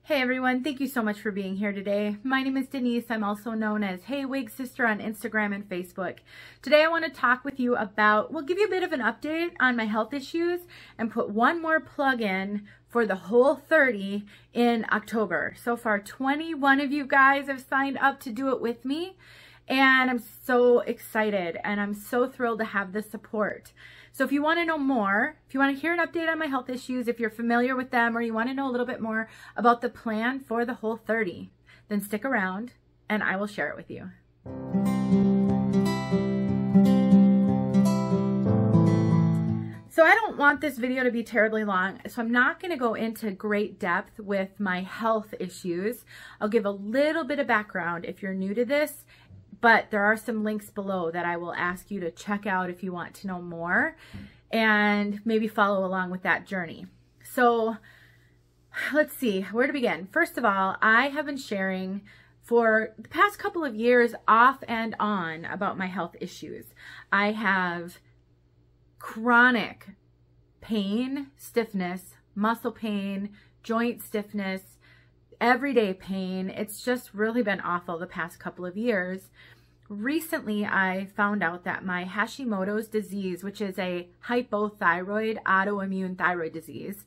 Hey everyone, thank you so much for being here today. My name is Denise. I'm also known as HeyWigSister on Instagram and Facebook. Today I want to talk with you about, we'll give you a bit of an update on my health issues and put one more plug in for the whole 30 in October. So far, 21 of you guys have signed up to do it with me, and I'm so excited and I'm so thrilled to have the support. So if you want to know more, if you want to hear an update on my health issues, if you're familiar with them, or you want to know a little bit more about the plan for the whole 30, then stick around and I will share it with you. So I don't want this video to be terribly long, so I'm not going to go into great depth with my health issues. I'll give a little bit of background if you're new to this, but there are some links below that I will ask you to check out if you want to know more and maybe follow along with that journey. So let's see, where to begin? First of all, I have been sharing for the past couple of years off and on about my health issues. I have chronic pain, stiffness, muscle pain, joint stiffness, everyday pain. It's just really been awful the past couple of years. Recently, I found out that my Hashimoto's disease, which is a hypothyroid autoimmune thyroid disease,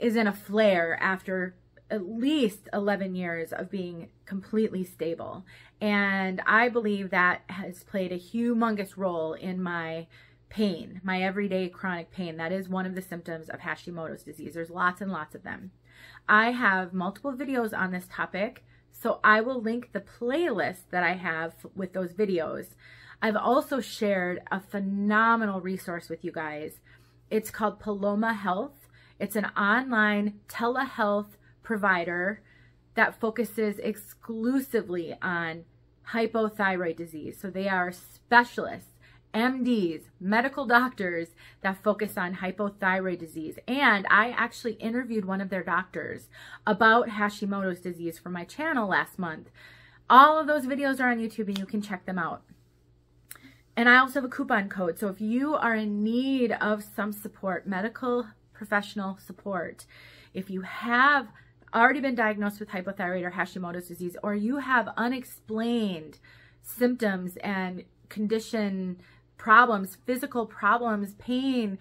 is in a flare after at least 11 years of being completely stable. And I believe that has played a humongous role in my pain, my everyday chronic pain. That is one of the symptoms of Hashimoto's disease. There's lots and lots of them. I have multiple videos on this topic, so I will link the playlist that I have with those videos. I've also shared a phenomenal resource with you guys. It's called Paloma Health. It's an online telehealth provider that focuses exclusively on hypothyroid disease. So they are specialists, MDs, medical doctors that focus on hypothyroid disease. And I actually interviewed one of their doctors about Hashimoto's disease for my channel last month. All of those videos are on YouTube and you can check them out. And I also have a coupon code. So if you are in need of some support, medical professional support, if you have already been diagnosed with hypothyroid or Hashimoto's disease, or you have unexplained symptoms and condition problems, physical problems, pain,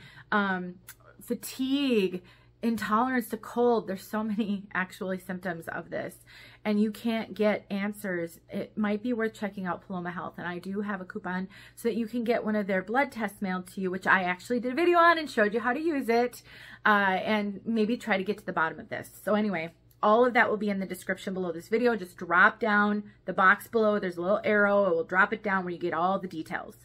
fatigue, intolerance to cold. There's so many actually symptoms of this and you can't get answers. It might be worth checking out Paloma Health, and I do have a coupon so that you can get one of their blood tests mailed to you, which I actually did a video on and showed you how to use it, and maybe try to get to the bottom of this. So anyway, all of that will be in the description below this video. Just drop down the box below. There's a little arrow. It will drop it down where you get all the details.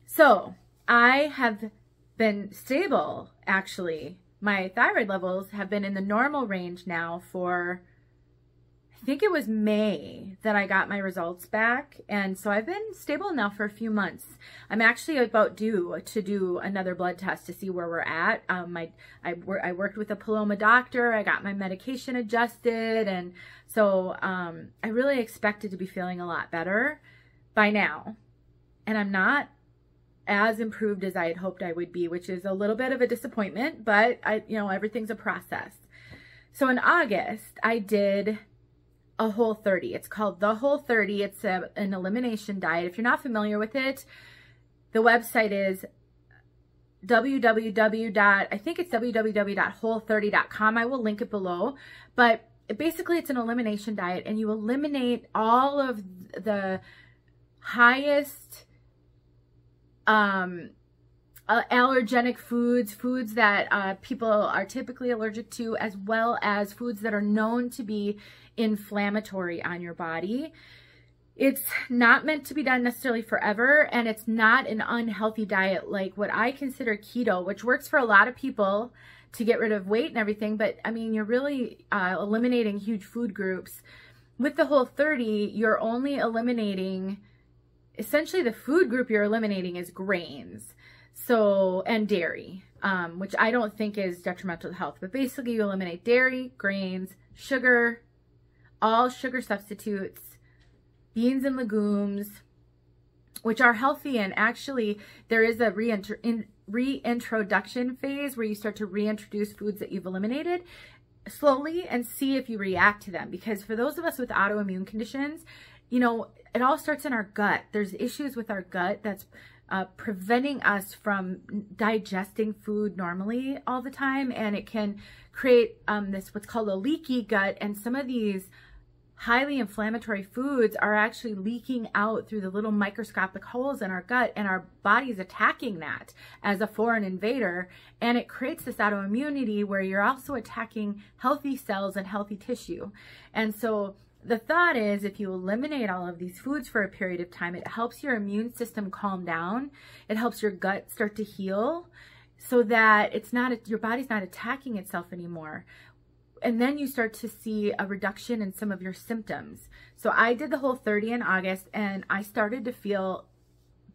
So I have been stable, actually. My thyroid levels have been in the normal range now for, I think it was May that I got my results back. And so I've been stable now for a few months. I'm actually about due to do another blood test to see where we're at. I worked with a Paloma doctor. I got my medication adjusted. And so I really expected to be feeling a lot better by now. And I'm not as improved as I had hoped I would be, which is a little bit of a disappointment, but everything's a process. So in August, I did a Whole 30. It's called the Whole 30. It's an elimination diet. If you're not familiar with it, the website is www.whole30.com. I will link it below, but basically it's an elimination diet, and you eliminate all of the highest allergenic foods that people are typically allergic to, as well as foods that are known to be inflammatory on your body. It's not meant to be done necessarily forever, and it's not an unhealthy diet like what I consider keto, which works for a lot of people to get rid of weight and everything, but I mean, you're really eliminating huge food groups. With the Whole 30, you're only eliminating, essentially the food group you're eliminating is grains, and dairy, which I don't think is detrimental to health, but basically you eliminate dairy, grains, sugar, all sugar substitutes, beans and legumes, which are healthy, and actually there is a reintroduction phase where you start to reintroduce foods that you've eliminated. slowly and see if you react to them. Because for those of us with autoimmune conditions, you know, it all starts in our gut. There's issues with our gut that's preventing us from digesting food normally all the time. And it can create this, what's called a leaky gut. And some of these highly inflammatory foods are actually leaking out through the little microscopic holes in our gut, and our body's attacking that as a foreign invader, and it creates this autoimmunity where you're also attacking healthy cells and healthy tissue. And so the thought is, if you eliminate all of these foods for a period of time, it helps your immune system calm down. It helps your gut start to heal so that it's not, your body's not attacking itself anymore. And then you start to see a reduction in some of your symptoms. So I did the Whole30 in August, and I started to feel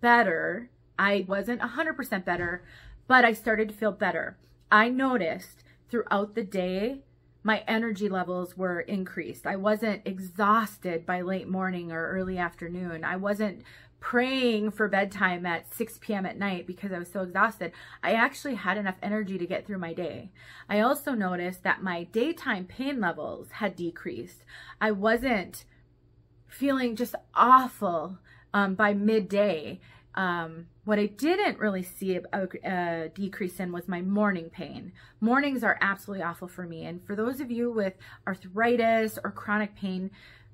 better. I wasn't 100% better, but I started to feel better. I noticed throughout the day, my energy levels were increased. I wasn't exhausted by late morning or early afternoon. I wasn't praying for bedtime at 6 p.m. at night because I was so exhausted. I actually had enough energy to get through my day. I also noticed that my daytime pain levels had decreased. I wasn't feeling just awful by midday. What I didn't really see a decrease in was my morning pain. Mornings are absolutely awful for me. And for those of you with arthritis or chronic pain,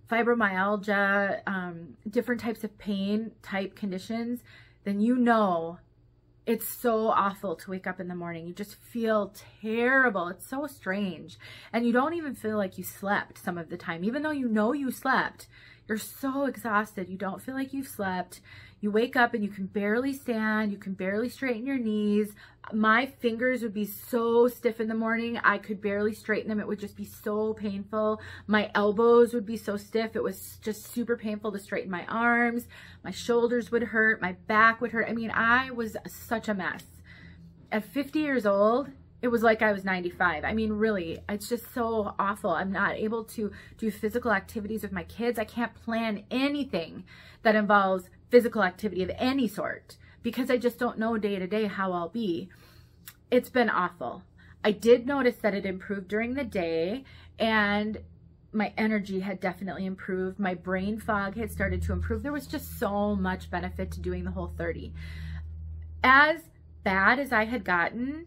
fibromyalgia, different types of pain type conditions, then you know it's so awful to wake up in the morning. You just feel terrible. It's so strange. And you don't even feel like you slept some of the time. Even though you know you slept, you're so exhausted. You don't feel like you've slept. You wake up and you can barely stand. You can barely straighten your knees. My fingers would be so stiff in the morning. I could barely straighten them. It would just be so painful. My elbows would be so stiff. It was just super painful to straighten my arms. My shoulders would hurt. My back would hurt. I mean, I was such a mess. At 50 years old, it was like I was 95. I mean, really, it's just so awful. I'm not able to do physical activities with my kids. I can't plan anything that involves physical activity of any sort because I just don't know day to day how I'll be. It's been awful. I did notice that it improved during the day, and my energy had definitely improved. My brain fog had started to improve. There was just so much benefit to doing the Whole30. As bad as I had gotten,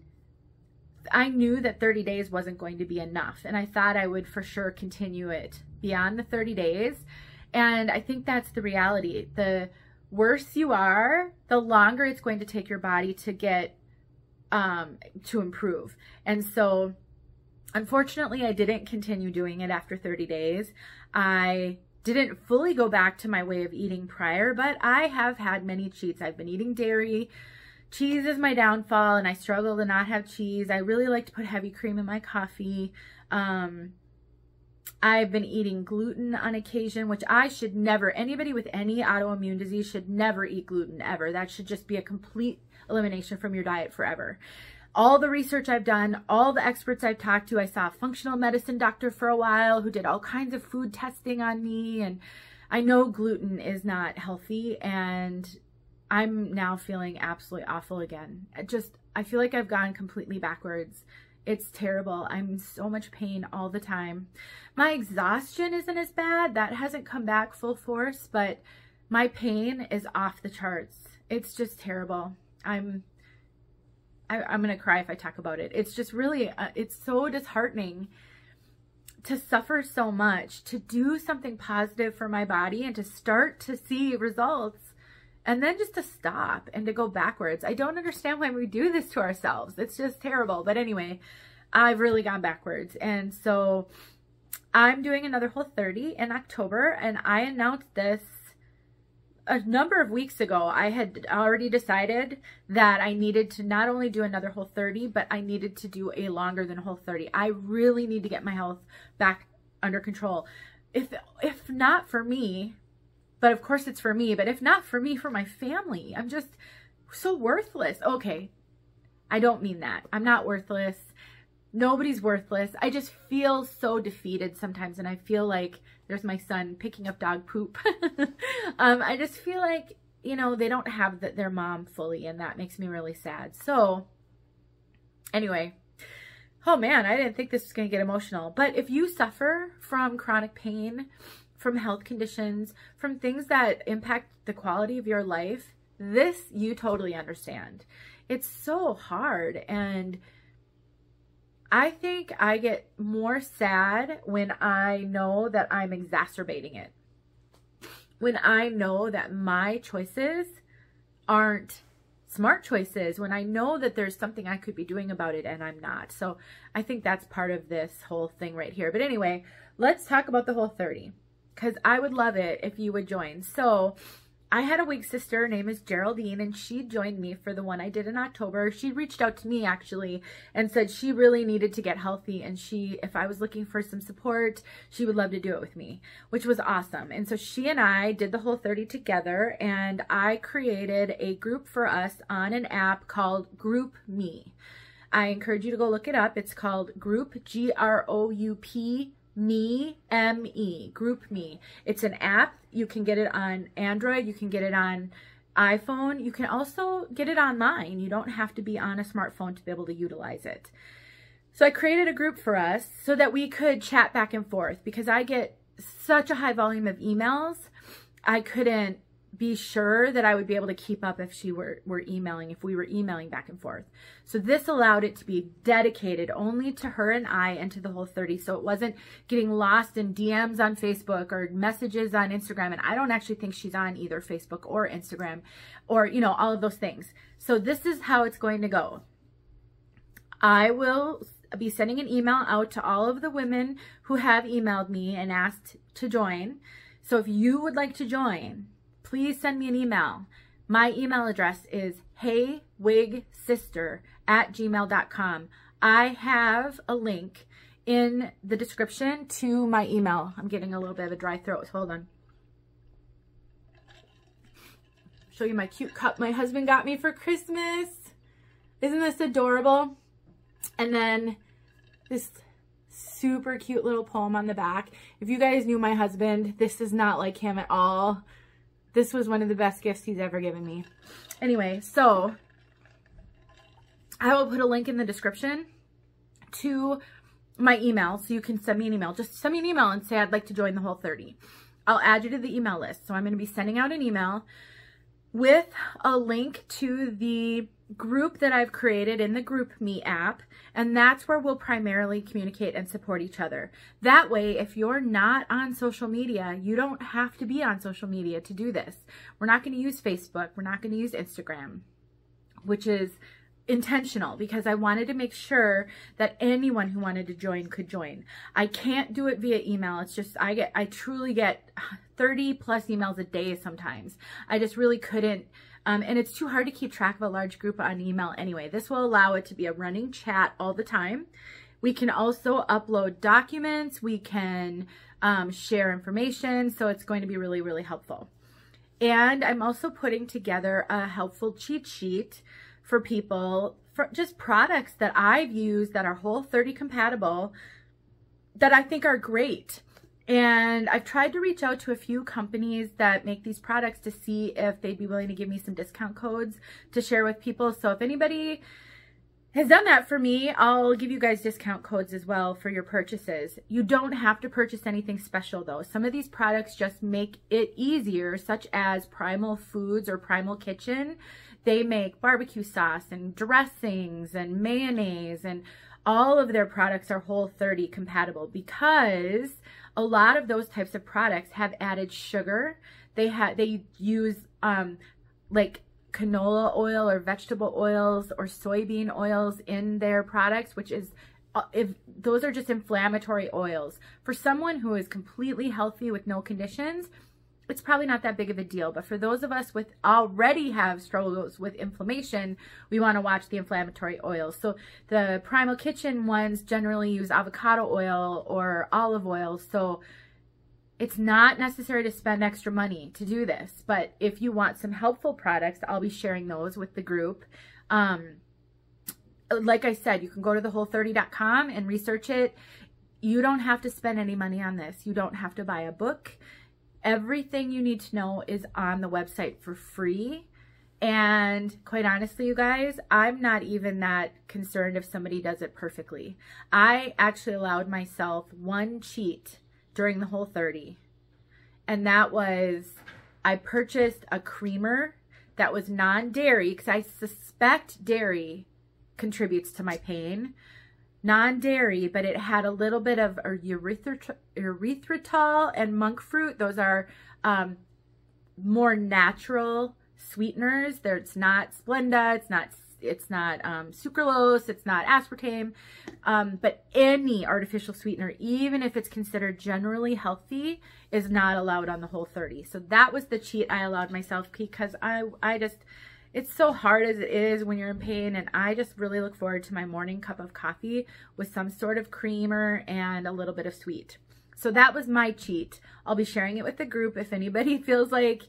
I knew that 30 days wasn't going to be enough, and I thought I would for sure continue it beyond the 30 days. And I think that's the reality. The worse you are, the longer it's going to take your body to get to improve. And so unfortunately, I didn't continue doing it after 30 days. I didn't fully go back to my way of eating prior, but I have had many cheats. I've been eating dairy. Cheese is my downfall, and I struggle to not have cheese. I really like to put heavy cream in my coffee. I've been eating gluten on occasion, which I should never, anybody with any autoimmune disease should never eat gluten ever. That should just be a complete elimination from your diet forever. All the research I've done, all the experts I've talked to, I saw a functional medicine doctor for a while who did all kinds of food testing on me, and I know gluten is not healthy, and I'm now feeling absolutely awful again. I feel like I've gone completely backwards. It's terrible. I'm in so much pain all the time. My exhaustion isn't as bad. That hasn't come back full force, but my pain is off the charts. It's just terrible. I'm going to cry if I talk about it. It's just really, it's so disheartening to suffer so much, to do something positive for my body and to start to see results, and then just to stop and to go backwards. I don't understand why we do this to ourselves. It's just terrible. But anyway, I've really gone backwards. And so I'm doing another Whole30 in October, and I announced this a number of weeks ago. I had already decided that I needed to not only do another Whole30, but I needed to do a longer than Whole30. I really need to get my health back under control. If not for me, but of course it's for me, but if not for me, for my family. I'm just so worthless. Okay, I don't mean that. I'm not worthless. Nobody's worthless. I just feel so defeated sometimes, and I feel like, there's my son picking up dog poop. I just feel like, you know, they don't have their mom fully, and that makes me really sad. So anyway, oh man, I didn't think this was going to get emotional. But if you suffer from chronic pain, from health conditions, from things that impact the quality of your life, this you totally understand. It's so hard. And I think I get more sad when I know that I'm exacerbating it. When I know that my choices aren't smart choices, when I know that there's something I could be doing about it and I'm not. So I think that's part of this whole thing right here. But anyway, let's talk about the Whole30, because I would love it if you would join. So I had a wig sister, her name is Geraldine, and she joined me for the one I did in October. She reached out to me actually and said she really needed to get healthy, and if I was looking for some support, she would love to do it with me, which was awesome. And so she and I did the Whole30 together, and I created a group for us on an app called Group Me. I encourage you to go look it up. It's called Group, G-R-O-U-P Me, M-E, Group Me. It's an app. You can get it on Android. You can get it on iPhone. You can also get it online. You don't have to be on a smartphone to be able to utilize it. So I created a group for us so that we could chat back and forth, because I get such a high volume of emails. I couldn't be sure that I would be able to keep up if we were emailing back and forth. So this allowed it to be dedicated only to her and I and to the Whole30. So it wasn't getting lost in DMs on Facebook or messages on Instagram. And I don't actually think she's on either Facebook or Instagram or, you know, all of those things. So this is how it's going to go. I will be sending an email out to all of the women who have emailed me and asked to join. So if you would like to join, please send me an email. My email address is heywigsister@gmail.com. I have a link in the description to my email. I'm getting a little bit of a dry throat. Hold on. Show you my cute cup my husband got me for Christmas. Isn't this adorable? And then this super cute little poem on the back. If you guys knew my husband, this is not like him at all. This was one of the best gifts he's ever given me. Anyway, so I will put a link in the description to my email, so you can send me an email. Just send me an email and say I'd like to join the Whole30. I'll add you to the email list. So I'm going to be sending out an email with a link to the group that I've created in the Group Me app, and that's where we'll primarily communicate and support each other. That way, if you're not on social media, you don't have to be on social media to do this. We're not going to use Facebook. We're not going to use Instagram, which is intentional because I wanted to make sure that anyone who wanted to join could join. I can't do it via email. It's just, I truly get 30 plus emails a day sometimes. I just really couldn't. And it's too hard to keep track of a large group on email anyway. This will allow it to be a running chat all the time. We can also upload documents. We can share information. So it's going to be really, really helpful. And I'm also putting together a helpful cheat sheet for people, for just products that I've used that are Whole30 compatible that I think are great. And I've tried to reach out to a few companies that make these products to see if they'd be willing to give me some discount codes to share with people. So if anybody has done that for me, I'll give you guys discount codes as well for your purchases. You don't have to purchase anything special though. Some of these products just make it easier, such as Primal Foods or Primal Kitchen. They make barbecue sauce and dressings and mayonnaise, and all of their products are Whole30 compatible because a lot of those types of products have added sugar. They use like canola oil or vegetable oils or soybean oils in their products, which is, those are just inflammatory oils. For someone who is completely healthy with no conditions, it's probably not that big of a deal. But for those of us with already have struggles with inflammation, we want to watch the inflammatory oils. So the Primal Kitchen ones generally use avocado oil or olive oil. So it's not necessary to spend extra money to do this. But if you want some helpful products, I'll be sharing those with the group. Like I said, you can go to thewhole30.com and research it. You don't have to spend any money on this. You don't have to buy a book. Everything you need to know is on the website for free. And quite honestly, you guys, I'm not even that concerned if somebody does it perfectly. I actually allowed myself one cheat during the whole 30. And that was, I purchased a creamer that was non-dairy, because I suspect dairy contributes to my pain. Non-dairy, but it had a little bit of erythritol and monk fruit. Those are more natural sweeteners. It's not Splenda, it's not sucralose, it's not aspartame, but any artificial sweetener, even if it's considered generally healthy, is not allowed on the whole 30. So that was the cheat I allowed myself, because I just, it's so hard as it is when you're in pain, and I just really look forward to my morning cup of coffee with some sort of creamer and a little bit of sweet. So that was my cheat. I'll be sharing it with the group if anybody feels like,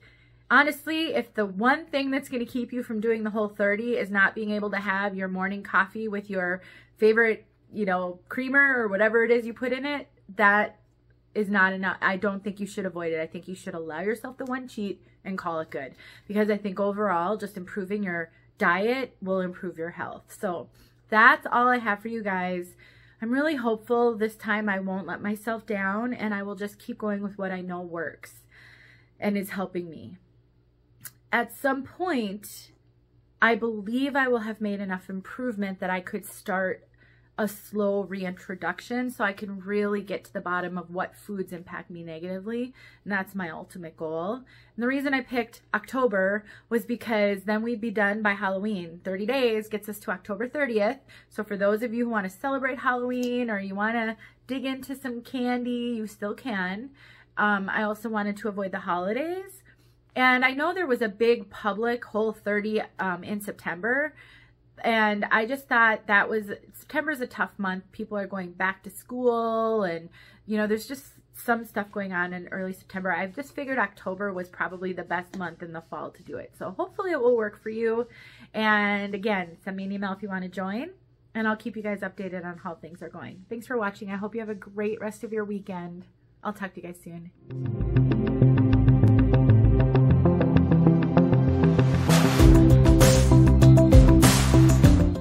honestly, if the one thing that's going to keep you from doing the whole 30 is not being able to have your morning coffee with your favorite, you know, creamer or whatever it is you put in it, that is not enough. I don't think you should avoid it. I think you should allow yourself the one cheat and call it good, because I think overall just improving your diet will improve your health. So that's all I have for you guys. I'm really hopeful this time I won't let myself down, and I will just keep going with what I know works and is helping me. At some point, I believe I will have made enough improvement that I could start a slow reintroduction, so I can really get to the bottom of what foods impact me negatively. And that's my ultimate goal. And the reason I picked October was because then we'd be done by Halloween. 30 days gets us to October 30th. So for those of you who want to celebrate Halloween, or you want to dig into some candy, you still can. I also wanted to avoid the holidays. And I know there was a big public Whole 30 in September. And I just thought that was, September's a tough month. People are going back to school, and, you know, there's just some stuff going on in early September. I've just figured October was probably the best month in the fall to do it. So hopefully it will work for you. And again, send me an email if you want to join, and I'll keep you guys updated on how things are going. Thanks for watching. I hope you have a great rest of your weekend. I'll talk to you guys soon.